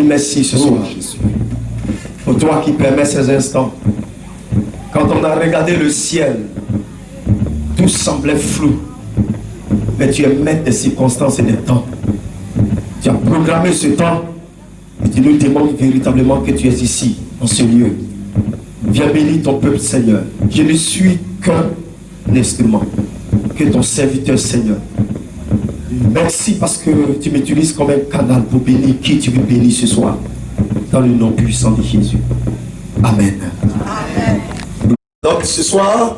Merci ce soir. Pour toi qui permets ces instants. Quand on a regardé le ciel, tout semblait flou. Mais tu es maître des circonstances et des temps. Tu as programmé ce temps et tu nous démontres véritablement que tu es ici, en ce lieu. Viens bénir ton peuple, Seigneur. Je ne suis qu'un instrument, que ton serviteur, Seigneur. Merci parce que tu m'utilises comme un canal pour bénir qui tu veux bénir ce soir. Dans le nom puissant de Jésus. Amen. Amen. Donc ce soir,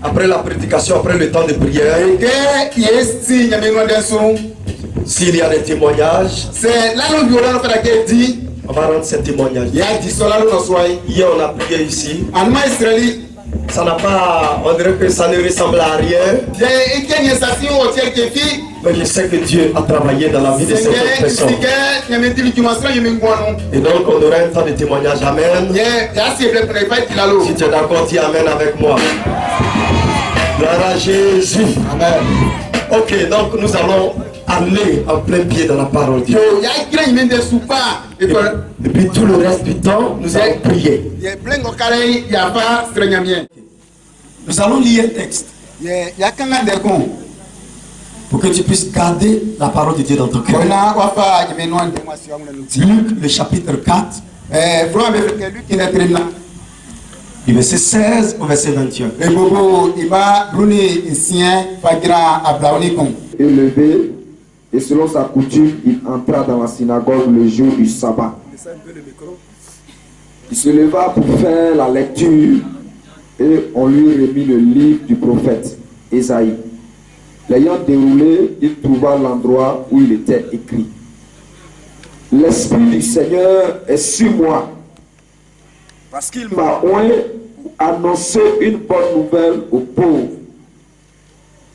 après la prédication, après le temps de prière, s'il y a des témoignages, on va rendre ces témoignages. Hier on a prié ici. Ça n'a pas, on dirait que ça ne ressemble à rien. Mais je sais que Dieu a travaillé dans la vie de cette personne. Et donc on aura un temps de témoignage. Amen. Si tu es d'accord, dis Amen avec moi. Gloire à Jésus. Amen. Ok, donc nous allons aller en plein pied dans la parole de Dieu. Et puis tout le reste du temps, nous allons prier. Nous allons lire un texte pour que tu puisses garder la parole de Dieu dans ton cœur. Luc, le chapitre 4, du verset 16 au verset 21. Élevé, et selon sa coutume, il entra dans la synagogue le jour du sabbat. Il se leva pour faire la lecture et on lui remit le livre du prophète Ésaïe. L'ayant déroulé, il trouva l'endroit où il était écrit. L'Esprit du Seigneur est sur moi, parce qu'il m'a oint pour annoncer une bonne nouvelle aux pauvres.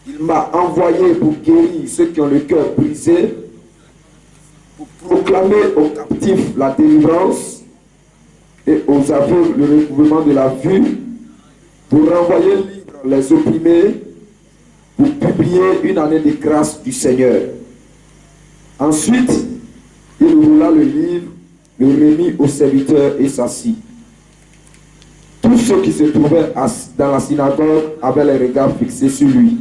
Il m'a envoyé pour guérir ceux qui ont le cœur brisé, pour proclamer aux captifs la délivrance et aux aveugles le recouvrement de la vue, pour renvoyer libre les opprimés, pour publier une année de grâce du Seigneur. Ensuite, il roula le livre, le remit au serviteur et s'assit. Tous ceux qui se trouvaient dans la synagogue avaient les regards fixés sur lui.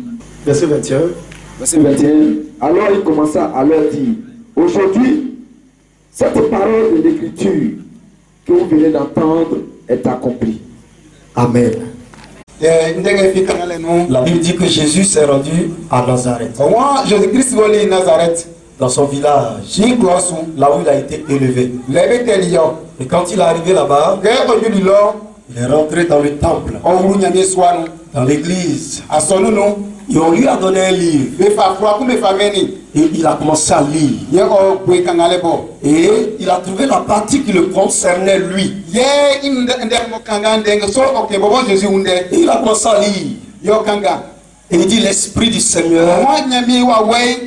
Verset 21. Verset 21. Alors il commença à leur dire, aujourd'hui, cette parole de l'écriture que vous venez d'entendre est accomplie. Amen. La Bible dit que Jésus s'est rendu à Nazareth. Dans son village, là où il a été élevé. Et quand il est arrivé là-bas, il est rentré dans le temple, dans l'église. Et on lui a donné un livre. Et il a commencé à lire. Et il a trouvé la partie qui le concernait lui. Et il a commencé à lire. Et il dit, l'Esprit du Seigneur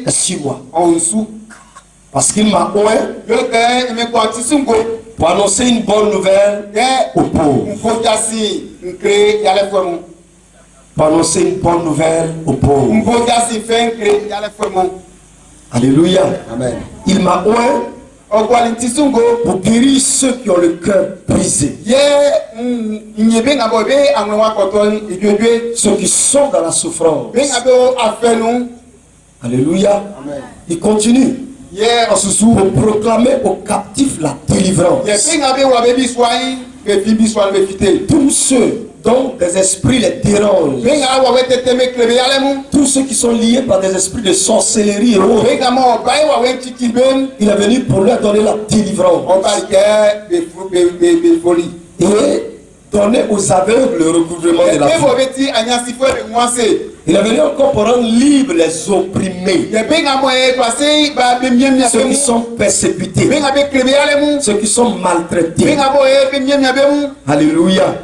est sur moi. Parce qu'il m'a oint pour annoncer une bonne nouvelle aux pauvres. Pour annoncer une bonne nouvelle aux pauvres. Alléluia. Amen. Il m'a oint pour guérir ceux qui ont le cœur brisé. Ceux qui sont dans la souffrance. Alléluia. Amen. Il continue. Pour proclamer aux captifs la délivrance. Tous ceux dont des esprits les dérangent, tous ceux qui sont liés par des esprits de sorcellerie et autres, il est venu pour leur donner la délivrance et donner aux aveugles le recouvrement de la vie. Il est venu encore pour rendre libres les opprimés, ceux qui sont persécutés, ceux qui sont maltraités. Alléluia.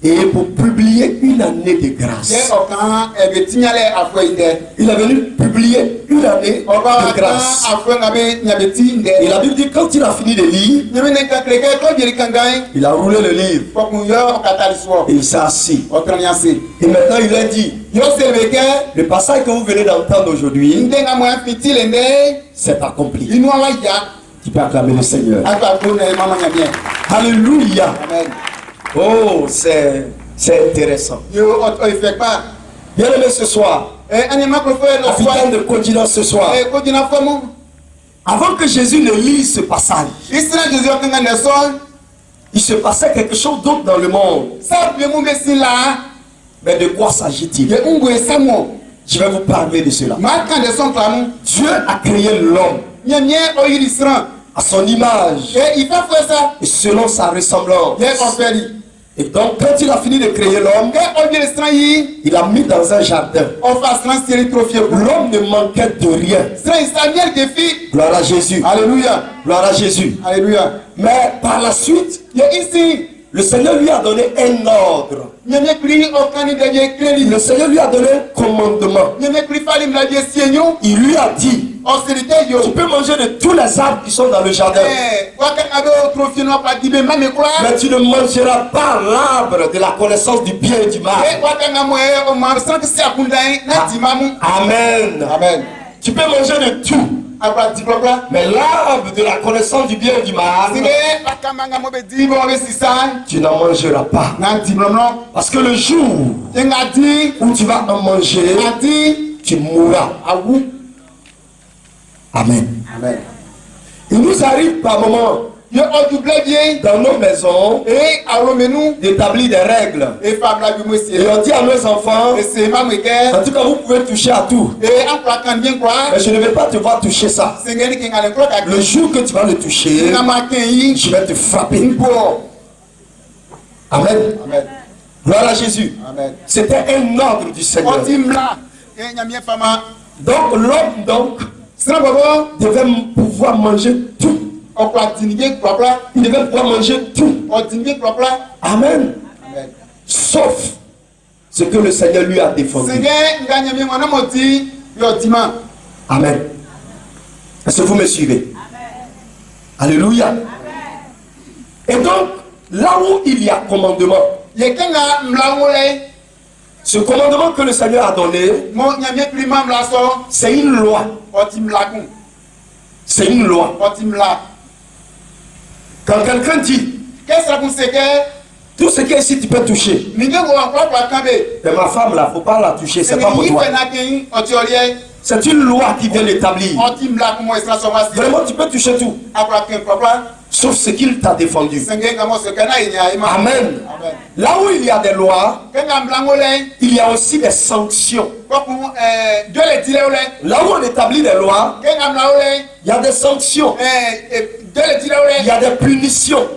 Et pour publier une année de grâce. Il est venu publier une année de grâce. Et la Bible dit quand il a fini de lire, il a roulé le livre. Et il s'est assis. Et maintenant il a dit, le passage que vous venez d'entendre aujourd'hui, c'est accompli. Tu peux acclamer le Seigneur. Alléluia. Oh, c'est intéressant. Bien aimé ce soir, capitaine de continent ce soir, avant que Jésus ne lise ce passage, il se passait quelque chose d'autre dans le monde. Mais de quoi s'agit-il? Je vais vous parler de cela. Dieu a créé l'homme à son image et selon sa ressemblance. Et donc, quand il a fini de créer l'homme, il a mis dans un jardin. L'homme ne manquait de rien. Gloire à Jésus. Alléluia. Gloire à Jésus. Alléluia. Mais par la suite, le Seigneur lui a donné un ordre. Le Seigneur lui a donné un commandement. Il lui a dit, tu peux manger de tous les arbres qui sont dans le jardin, mais tu ne mangeras pas l'arbre de la connaissance du bien et du mal. Amen. Amen. Tu peux manger de tout, mais l'arbre de la connaissance du bien et du mal, tu n'en mangeras pas. Parce que le jour où tu vas en manger, tu mourras. Amen. Amen. Il nous arrive par moments dans nos maisons d'établir des règles. Et on dit à nos enfants, en tout cas vous pouvez toucher à tout, mais je ne vais pas te voir toucher ça. Le jour que tu vas le toucher, je vais te frapper. Amen. Amen. Gloire à Jésus. C'était un ordre du Seigneur. Donc l'homme devait pouvoir manger tout. Il devait pouvoir manger tout. Amen. Sauf ce que le Seigneur lui a défendu. Amen. Est-ce que vous me suivez? Alléluia. Et donc, là où il y a commandement, ce commandement que le Seigneur a donné, c'est une loi. C'est une loi. Quand quelqu'un dit, tout ce qui est ici tu peux toucher, mais ma femme là, il ne faut pas la toucher, c'est pas pour toi. C'est une loi qui vient l'établir. Vraiment, tu peux toucher tout, sauf ce qu'il t'a défendu. Amen. Là où il y a des lois, il y a aussi des sanctions. Là où on établit des lois, il y a des sanctions. Il y a des punitions.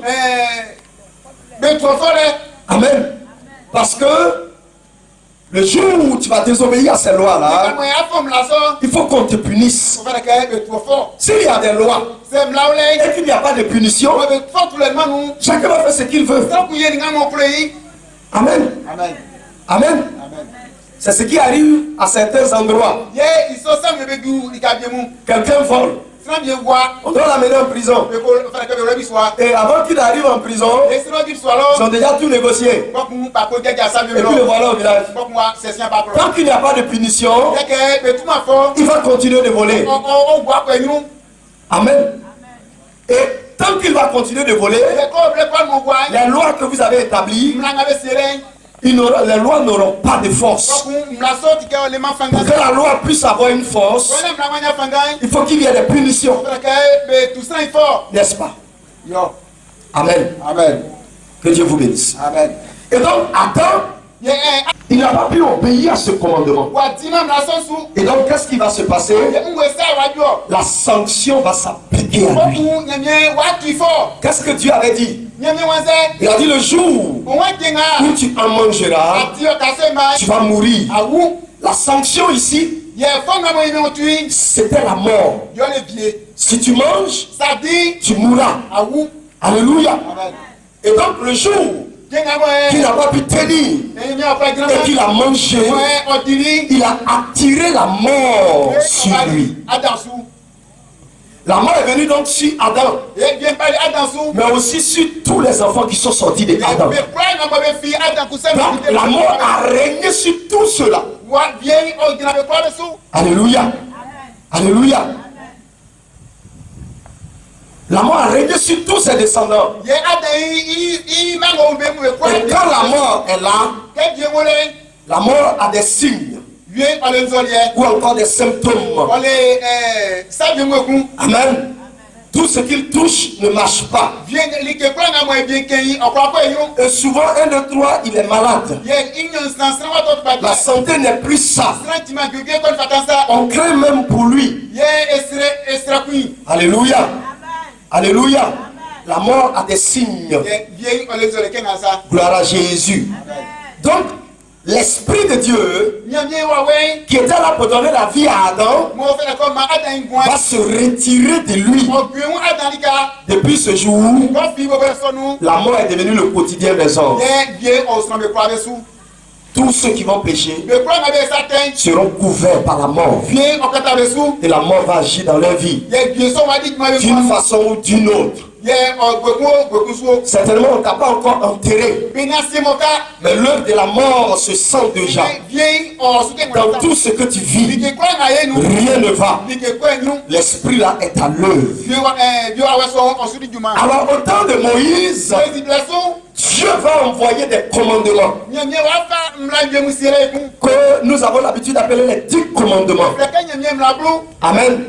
Amen. Parce que le jour où tu vas désobéir à ces lois-là, il faut qu'on te punisse. S'il y a des lois et qu'il n'y a pas de punition, chacun va faire ce qu'il veut. Amen. Amen. C'est ce qui arrive à certains endroits. Quelqu'un vole. On doit l'amener en prison. Et avant qu'il arrive en prison, ils ont déjà tout négocié. Et puis le voilà au village. Tant qu'il n'y a pas de punition, il va continuer de voler. Amen. Et tant qu'il va continuer de voler, les lois que vous avez établies, les lois n'auront pas de force. Pour que la loi puisse avoir une force, il faut qu'il y ait des punitions. N'est-ce pas? Amen. Amen. Que Dieu vous bénisse. Amen. Et donc, Adam, il n'a pas pu obéir à ce commandement. Et donc, qu'est-ce qui va se passer? La sanction va s'appliquer à lui. Qu'est-ce que Dieu avait dit? Il a dit le jour où tu en mangeras, tu vas mourir. La sanction ici, c'était la mort. Si tu manges, tu mourras. Alléluia. Et donc le jour qu'il n'a pas pu tenir et qu'il a mangé, il a attiré la mort sur lui. La mort est venue donc sur Adam, mais aussi sur tous les enfants qui sont sortis de Adam. Donc la mort a régné sur tout cela. Alléluia. Alléluia. La mort a régné sur tous ses descendants. Et quand la mort est là, la mort a des signes ou encore des symptômes. Amen. Tout ce qu'il touche ne marche pas. Et souvent, un de trois, il est malade. La santé n'est plus ça. On craint même pour lui. Alléluia. Alléluia. La mort a des signes. Gloire à Jésus. Donc, l'Esprit de Dieu qui était là pour donner la vie à Adam va se retirer de lui. Depuis ce jour, la mort est devenue le quotidien des hommes. Tous ceux qui vont pécher seront couverts par la mort. Et la mort va agir dans leur vie d'une façon ou d'une autre. Certainement, on ne t'a pas encore enterré. Mais l'heure de la mort se sent déjà. Dans tout ce que tu vis, rien ne va. L'esprit là est à l'œuvre. Alors, au temps de Moïse, Dieu va envoyer des commandements que nous avons l'habitude d'appeler les 10 commandements. Amen.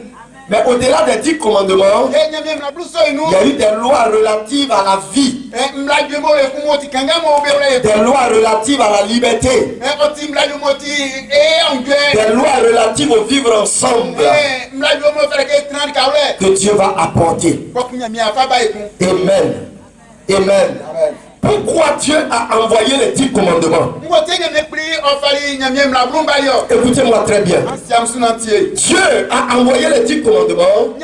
Mais au-delà des 10 commandements, il y a eu des lois relatives à la vie, des lois relatives à la liberté, des lois relatives au vivre ensemble que Dieu va apporter. Amen. Amen. Pourquoi Dieu a envoyé les 10 commandements? Écoutez-moi très bien. Dieu a envoyé les 10 commandements.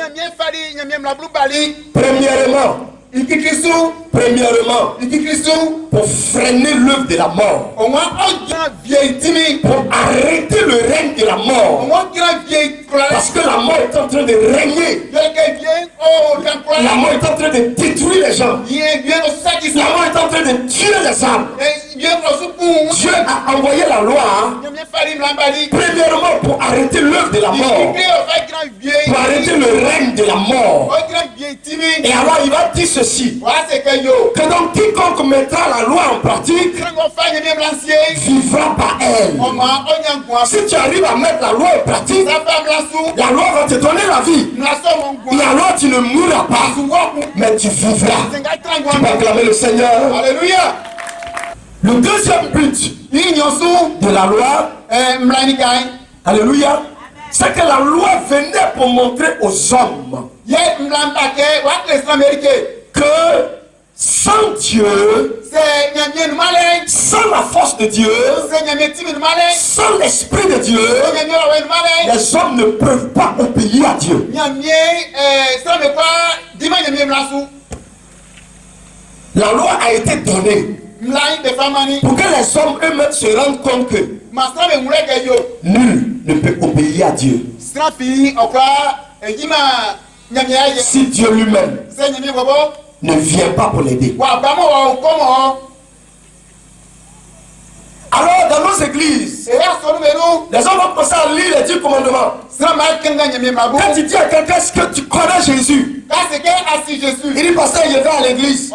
Premièrement, pour freiner l'œuvre de la mort, pour arrêter le règne de la mort, parce que la mort est en train de régner. La mort est en train de détruire les gens. La mort est en train de tuer les âmes. Dieu a envoyé la loi, premièrement pour arrêter l'œuvre de la mort, pour arrêter le règne de la mort. Et alors il va dire ceci, que donc quiconque mettra la loi en pratique vivra par elle. Si tu arrives à mettre la loi en pratique, la loi va te donner la vie. Et alors tu ne mourras pas, mais tu vivras. Tu peux acclamer le Seigneur. Alléluia. Le deuxième but de la loi, alléluia, c'est que la loi venait pour montrer aux hommes que sans Dieu, sans la force de Dieu, sans l'Esprit de Dieu, les hommes ne peuvent pas obéir à Dieu. La loi a été donnée pour que les hommes eux-mêmes se rendent compte que nul ne peut obéir à Dieu si Dieu lui-même ne vient pas pour l'aider. Alors dans nos églises, les hommes vont commencer à lire les 10 commandements. Quand tu dis à quelqu'un, est-ce que tu connais Jésus? Il dit, pasteur, il va à l'église.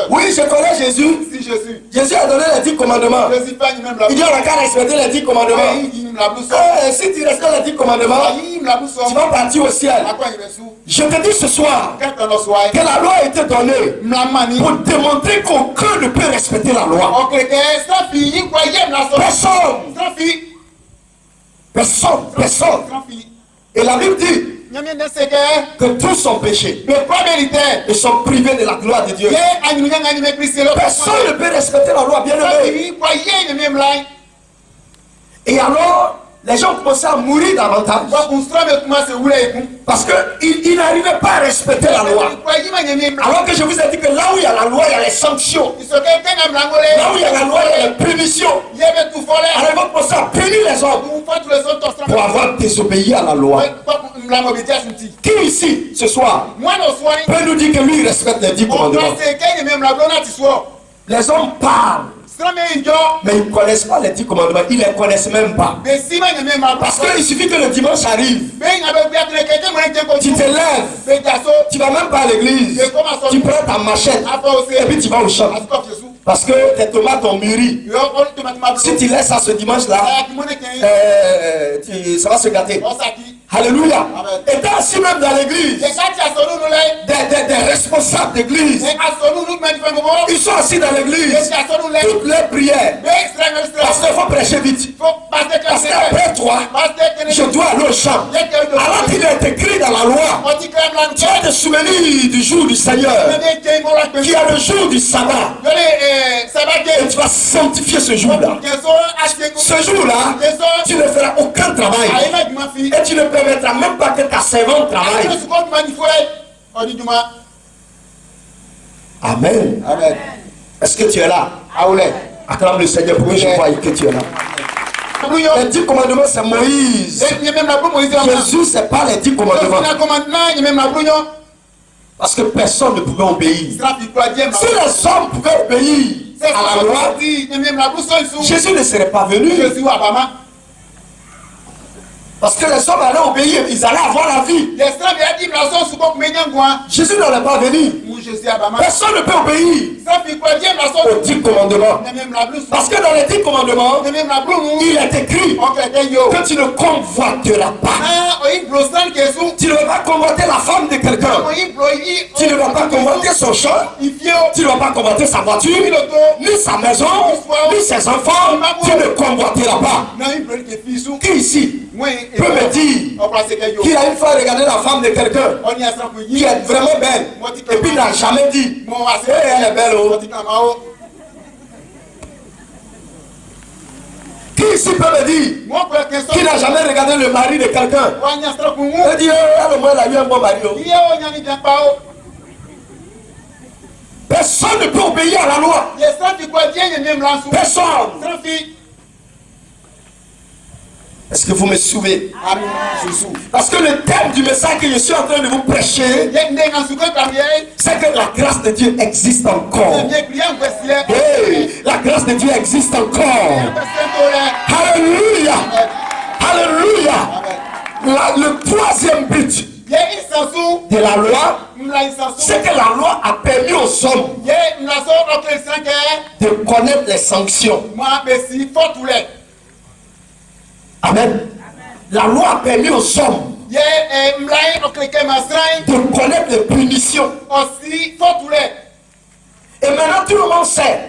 Oui, je connais Jésus, Si Jésus, Jésus a donné les 10 commandements. Jésus fait même la Il dit on n'a qu'à respecter les 10 commandements. il la boussole. Si tu respectes les 10 commandements, Il la boussole. tu vas partir au ciel. À quoi il est sous? Je te dis ce soir Quand on a soigné, que la loi a été donnée la manie. pour démontrer qu'aucun ne peut respecter la loi. Ok, ça fille, il croyait la soirée. Personne, Ça fille, personne. ça fille. Et la Bible dit Nyamien de ce que que tous sont péchés le probabilité. et sont privés de la gloire de Dieu. Il animé Christ. Personne ne peut respecter la loi, bien Ça aimé. fille, croyait le même là. Et alors, les gens commençaient à mourir davantage On se trouve comment c'est où les coups. parce qu'ils n'arrivaient pas à respecter la loi. Alors que je vous ai dit que là où il y a la loi, il y a les sanctions. Là où il y a la loi, il y a les punitions. Alors ils vont commencer à punir les hommes pour avoir désobéi à la loi. Qui ici, ce soir, peut nous dire que lui, il respecte les 10 commandements? Les hommes parlent, mais ils ne connaissent pas les 10 commandements. Ils ne les connaissent même pas. Parce qu'il suffit que le dimanche arrive, tu te lèves, tu ne vas même pas à l'église, tu prends ta machette et puis tu vas au champ. Parce que tes tomates ont mûri. Si tu laisses ça ce dimanche-là, ça va se gâter. Alléluia. Et dans si même dans l'église, des responsables d'église, ils sont assis dans l'église, toutes les prières. Parce qu'il faut prêcher vite. Parce qu'après toi, je dois aller au champ. Alors qu'il est écrit dans la loi, tu vas te souvenir du jour du Seigneur, qui est le jour du sabbat. Et tu vas sanctifier ce jour-là. Ce jour-là, tu ne feras aucun travail. Et tu ne permettras même pas que ta servante travaille. Amen. Est-ce que tu es là? Acclame le Seigneur pour que je voie que tu es là. Les 10 commandements, c'est Moïse. Jésus, c'est pas les 10 commandements. Parce que personne ne pouvait obéir. Si les hommes pouvaient obéir à la loi, Jésus ne serait pas venu. Parce que les hommes allaient obéir, ils allaient avoir la vie. Jésus n'allait pas venir. Personne ne peut obéir aux 10 commandements. Parce que dans les 10 commandements, il est écrit que tu ne convoiteras pas. Tu ne vas pas convoiter la femme de quelqu'un. Tu ne vas pas convoiter son champ. Tu ne vas pas convoiter sa voiture, ni sa maison, ni ses enfants. Tu ne convoiteras pas. Qui ici peut me dire qu'il a une fois regardé la femme de quelqu'un qui est vraiment belle et puis n'a jamais dit hey, elle est belle oh. Qui ici peut me dire qu'il n'a jamais regardé le mari de quelqu'un et dit elle au moins elle a eu un bon mari oh. Personne ne peut obéir à la loi. Personne. Est-ce que vous me suivez? Parce que le thème du message que je suis en train de vous prêcher, c'est que la grâce de Dieu existe encore. Hey, la grâce de Dieu existe encore. Alléluia. Alléluia. Le troisième but de la loi, c'est que la loi a permis aux hommes de connaître les sanctions. Amen. La loi a permis aux hommes de connaître les punitions. Et maintenant tout le monde sait.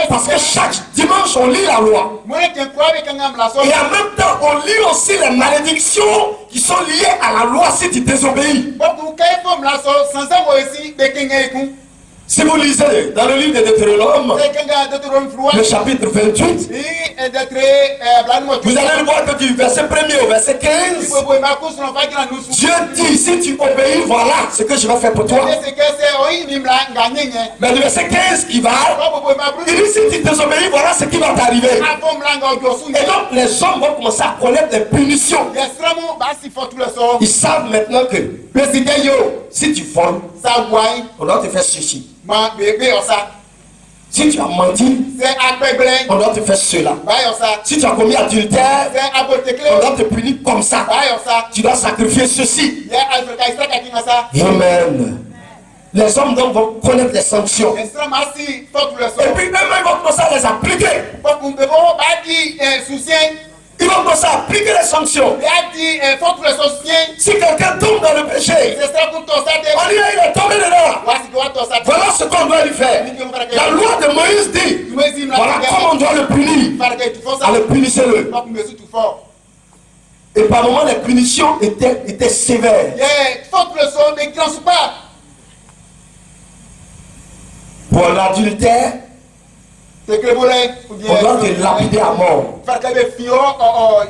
Parce que chaque dimanche on lit la loi. Et en même temps on lit aussi les malédictions qui sont liées à la loi si tu désobéis. Si vous lisez dans le livre de Deutéronome, le chapitre 28, vous allez le voir que du verset 1er au verset 15, Dieu dit, si tu obéis, voilà ce que je vais faire pour toi. Mais le verset 15 qui va, il dit, si tu désobéis, voilà ce qui va t'arriver. Et donc les hommes vont commencer à connaître les punitions. Ils savent maintenant que si tu voles, on doit te faire ceci. Si tu as menti, on doit te faire cela. Si tu as commis adultère, on doit te punir comme ça. Tu dois sacrifier ceci. Amen. Les hommes donc vont connaître les sanctions. Esra masi faut le Et son. puis eux-mêmes vont commencer à les appliquer. Faut qu'on bebo ba di soutien. Ils vont commencer à appliquer les sanctions. Ba di faut le soutien. Si quelqu'un tombe dans le péché, C'est ça pour ton sate. on dit il est tombé dedans. Voici quoi ton sate. Voilà ce qu'on doit lui faire. La loi de Moïse dit, voilà comment on doit le punir. Allez, punissez-le. Faut qu'on me tout fort. Et par moments, les punitions étaient sévères. Faut le son mais grand ou pas. Pour l'adultère, C'est que le volet ou bien on doit te lapider à mort. faire que le fio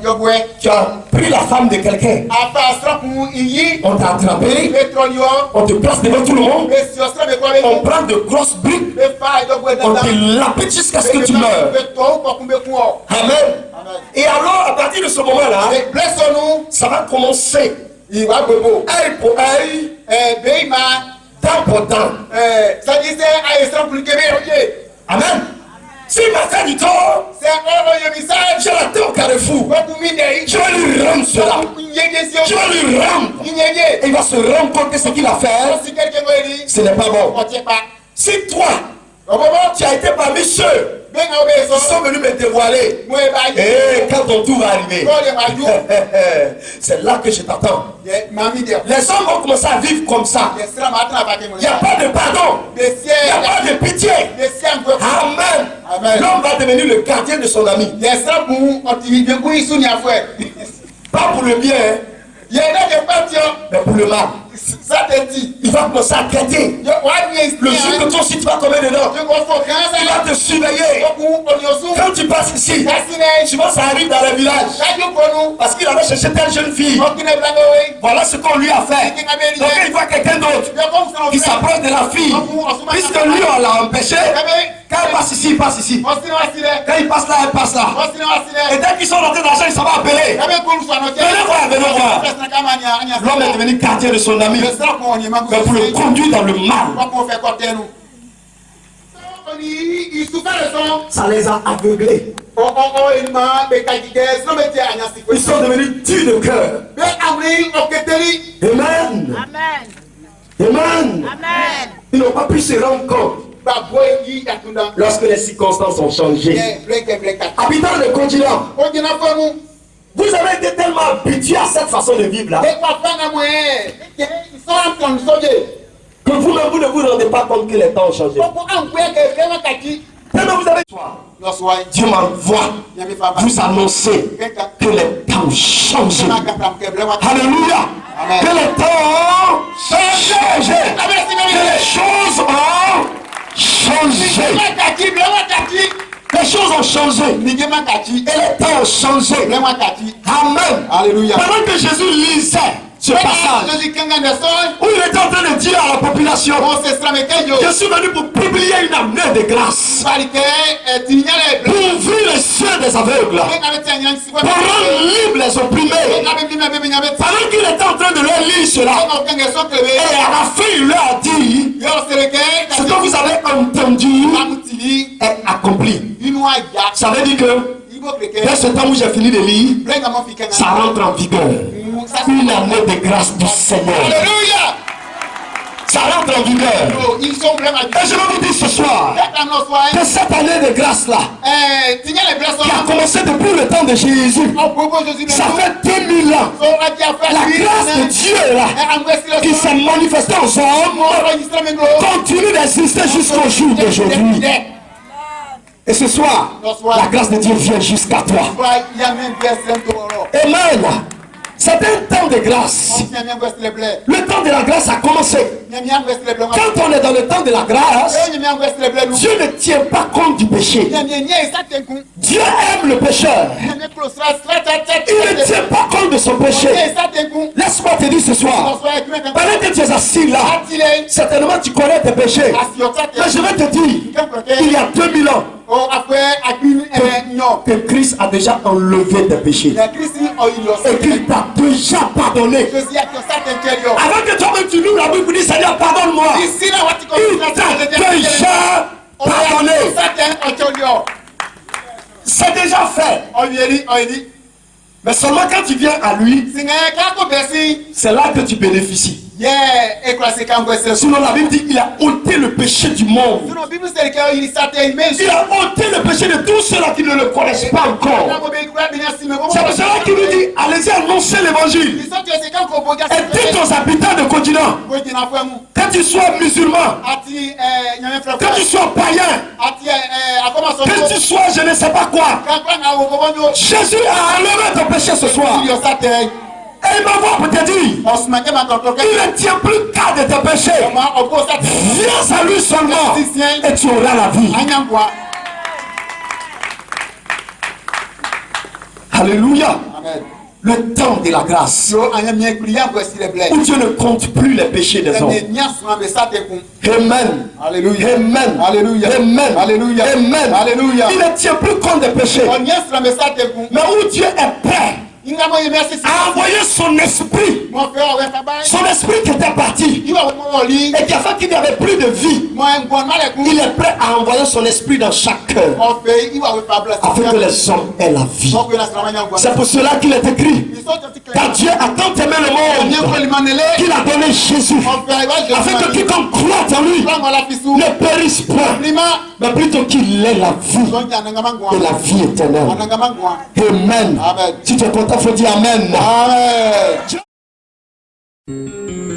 yogwe. Tu as pris la femme de quelqu'un, Afa astra pour y on t'a attrapé, petrolio. on te place devant tout le monde, Mais si astra me quoi on prend de grosses briques, le fa yogwe on dans. te lapide jusqu'à ce que tu meurs. Amen. Et alors, à partir de ce moment-là, Et blessons-nous. ça va commencer Il va bobo. œil pour œil, Beima. dent pour dent. Ça disait à Esra pour le Québec. Amen. S'il m'a fait du tort, C'est un message. je l'attends au carrefour. Je vais lui rendre cela. Je vais lui rendre. Et il va se rendre compte que ce qu'il a fait, Si quelqu'un me dit, ce n'est pas bon. on ne tient pas. Si toi, Au moment, tu as été parmi ceux bien qui obéissant, sont venus me dévoiler, moi, et quand ton tour va arriver, bah, c'est là que je t'attends. mamie, Les hommes vont commencer à vivre comme ça. Esra m'a attrapé. Il n'y a pas de pardon. Des Il n'y a pas sièges, de pitié. des sièges, Amen. Amen. L'homme va devenir le gardien de son ami. des Esra pour continuer, pour y soutenir à faire. Pas pour le bien, hein, Il y a des parties, mais pour le mal. ça te dit. Il va commencer à traiter. Le jour que ton site va tomber dedans, il va te surveiller. Quand tu passes ici, souvent ça arrive dans le village. Parce qu'il avait cherché telle jeune fille. Voilà ce qu'on lui a fait. Donc il voit quelqu'un d'autre qui s'approche de la fille. Puisque lui, on l'a empêché. Quand il passe ici, il passe ici. Quand il passe là, il passe là. Et dès qu'ils sont rentrés dans l'argent, il s'en va appeler. Venez voir. L'homme est devenu gardien de son ami. Mais pour le conduire dans le mal. Ça les a aveuglés. Ils sont devenus durs de cœur. Amen. Amen. Ils n'ont pas pu se rendre compte lorsque les circonstances ont changé. Habitants du continent, vous avez été tellement habitués à cette façon de vivre là que vous-même vous ne vous rendez pas compte que les temps ont changé. Tellement vous avez Dieu m'envoie vous annoncer que les temps ont changé. Alléluia. Que les temps ont changé. Que les choses ont changé. Les choses ont changé. Et les temps ont changé. Amen. Alléluia. Pendant que Jésus lisait ce passage où il était en train de dire à la population, je suis venu pour publier une année de grâce, pour ouvrir les cieux des aveugles, pour rendre libres les opprimés. Pendant qu'il était en train de leur lire cela, et à la fin il leur a dit, ce que vous avez entendu est accompli. Ça veut dire que dès ce temps où j'ai fini de lire, ça rentre en vigueur. Une année de grâce du Seigneur. Alléluia. Ça rentre en vigueur. Ils sont vraiment. Et je vais vous dire ce soir que cette année de grâce là, qui a commencé depuis le temps de Jésus, ça fait 2000 ans. La grâce de Dieu là, qui s'est manifestée aux hommes, continue d'exister jusqu'au jour d'aujourd'hui. Et ce soir, la grâce de Dieu vient jusqu'à toi. Amen. C'est un temps de grâce. Le temps de la grâce a commencé. Quand on est dans le temps de la grâce, Dieu ne tient pas compte du péché. Dieu aime le pécheur. Il ne tient pas compte de son péché. Laisse-moi te dire ce soir, pendant que tu es assis là, certainement tu connais tes péchés. Mais je vais te dire, il y a 2000 ans, que Christ a déjà enlevé tes péchés. Et qu'il t'a déjà pardonné. Avant que toi-même tu loues la Bible pour dire Seigneur pardonne-moi, il t'a déjà pardonné. C'est déjà fait. Mais seulement quand tu viens à lui, c'est là que tu bénéficies. Yeah, écrasé quand vous êtes. Sinon la Bible dit qu'il a ôté le péché du monde. Sinon, la Bible dit qu'il s'attend imense. Il a ôté le péché de tous ceux-là qui ne le connaissent pas encore. C'est pour cela qu'il nous dit, allez-y annoncer l'évangile. Et dites aux habitants de continent, que tu sois musulman, que tu sois païen, que tu sois je ne sais pas quoi, Jésus a enlevé ton péché ce soir. Et il m'envoie pour te dire, il ne tient plus qu'à de tes péchés. Viens à lui seulement et tu auras la vie. Alléluia. Amen. Le temps de la grâce où Dieu ne compte plus les péchés des hommes. Amen. Alléluia. Amen. Alléluia. Amen. Alléluia. Amen. Alléluia. Il ne tient plus compte des péchés. Mais où Dieu est prêt à envoyer son esprit. Son esprit qui était parti et qui a fait qu'il n'y avait plus de vie. Il est prêt à envoyer son esprit dans chaque cœur afin que les hommes aient la vie. C'est pour cela qu'il est écrit, car Dieu a tant aimé le monde qu'il a donné Jésus afin que quiconque croit en lui ne périsse point, mais plutôt qu'il ait la vie et la vie éternelle. Amen. Amen. Si tu es content, il faut dire Amen. Amen.